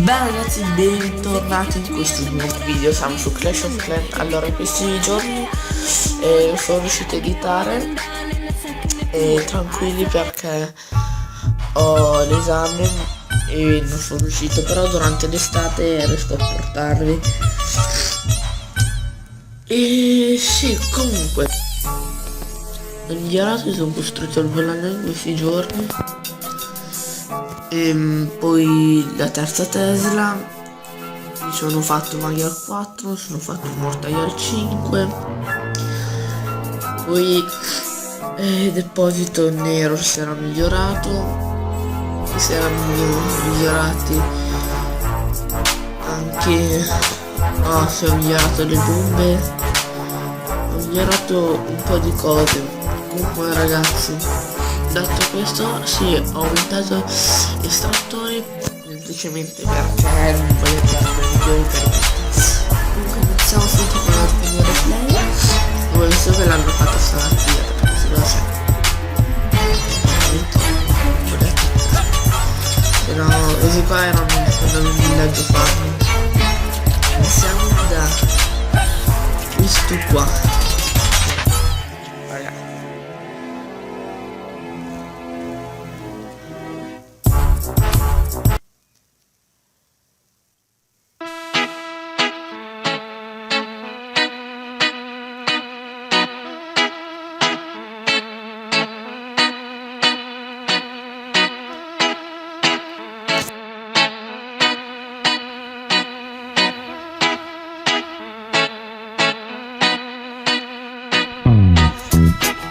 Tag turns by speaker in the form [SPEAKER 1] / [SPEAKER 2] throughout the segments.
[SPEAKER 1] Beh ragazzi, bentornati in questo nuovo video. Siamo su Clash of Clans. Allora, in questi giorni sono riuscito a editare tranquilli perché ho l'esame e non sono riuscito, però durante l'estate riesco a portarvi. E sì, comunque ho migliorato, sono costruito il volano in questi giorni. Poi la terza Tesla, mi sono fatto maglia al 4, mi sono fatto un mortaio al 5, poi deposito nero si era migliorato, si erano migliorati anche, si è migliorato le bombe, ho migliorato un po' di cose. Comunque ragazzi, detto questo, sì, ho aumentato estrattori semplicemente perché non voglio fare migliori per me. Comunque iniziamo subito con il primo replay. Ho visto che l'hanno fatto stamattina perché se lo sai. Se no, questi qua erano quando un villaggio farmi. Iniziamo da questo qua.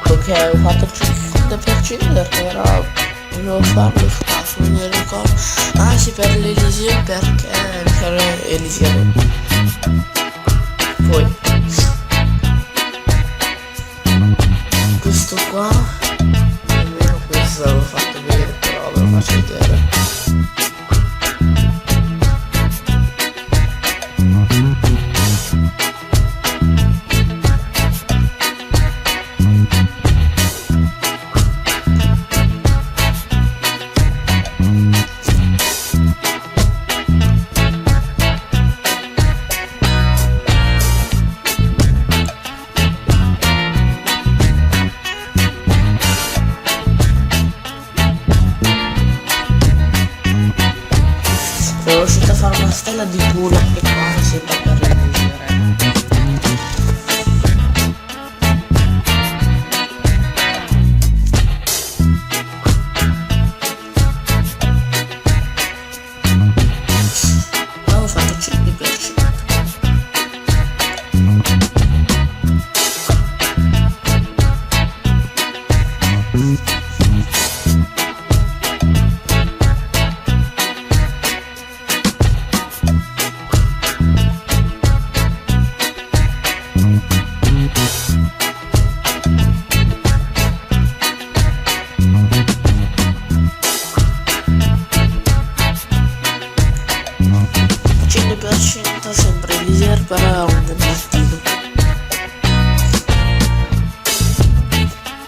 [SPEAKER 1] Ok, ho fatto il 50% perché volevo farlo scasso, non mi ricordo. Ah sì, per l'Elisir perché per Elisir. Poi questo qua, almeno questo l'avevo fatto vedere, però ve lo faccio vedere. Sono riuscito a fare una stella di culo anche qua, sempre per le misure. Avevo fatto 100%. Sempre Elisir, però è un obiettivo.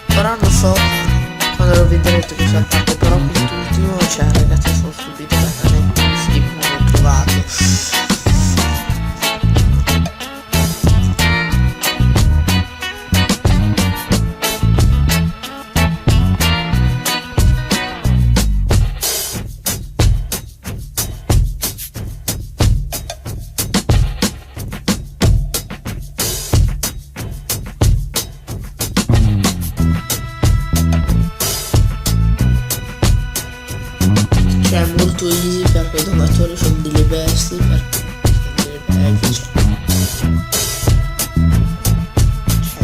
[SPEAKER 1] Però non so quando lo vedrete questo attacco, però quest'ultimo, cioè ragazzi, sono stupito veramente, sì, non l'ho trovato. Cioè è molto easy perché i donatori sono delle bestie, cioè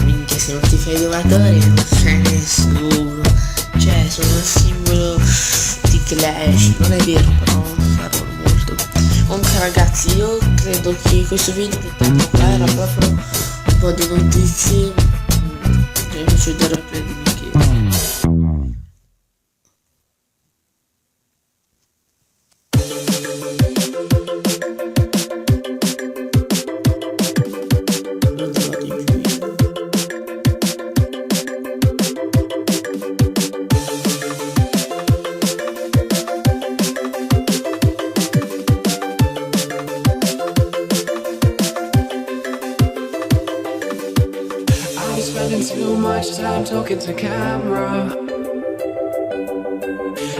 [SPEAKER 1] minchia, se non ti fai i donatori non c'è nessuno, cioè sono un simbolo di Clash, non è vero, però servono molto. Comunque ragazzi, io credo che questo video che tanto qua era proprio un po' di notizie, invece del replay di Michele.
[SPEAKER 2] spending too much time talking to camera.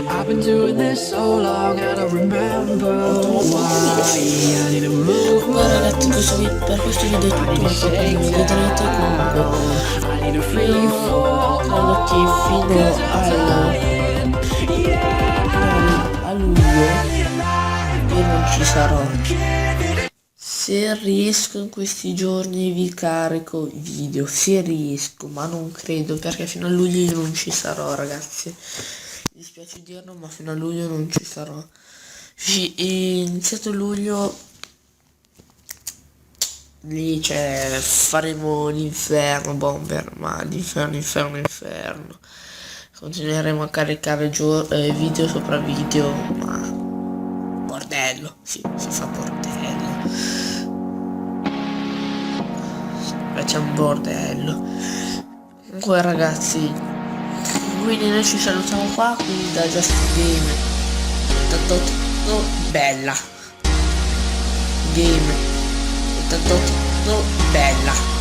[SPEAKER 2] I've been doing this so long I don't remember why. I need to move.
[SPEAKER 1] Comunque ragazzi, per questo video è tutto, ma poi mi vedrete comunque.
[SPEAKER 2] I need a free
[SPEAKER 1] Io
[SPEAKER 2] fall.
[SPEAKER 1] credo che a luglio io non ci sarò. Se riesco in questi giorni vi carico i video, se riesco, ma non credo perché fino a luglio io non ci sarò ragazzi. Mi dispiace dirlo, ma fino a luglio non ci sarò. Iniziato luglio lì faremo l'inferno bomber, ma l'inferno. Continueremo a caricare video sopra video, ma bordello, sì, si fa bordello. Facciamo un bordello. Comunque ragazzi, quindi noi ci salutiamo qua, quindi da Just Game. Tanto bella. Game. Tanto bella.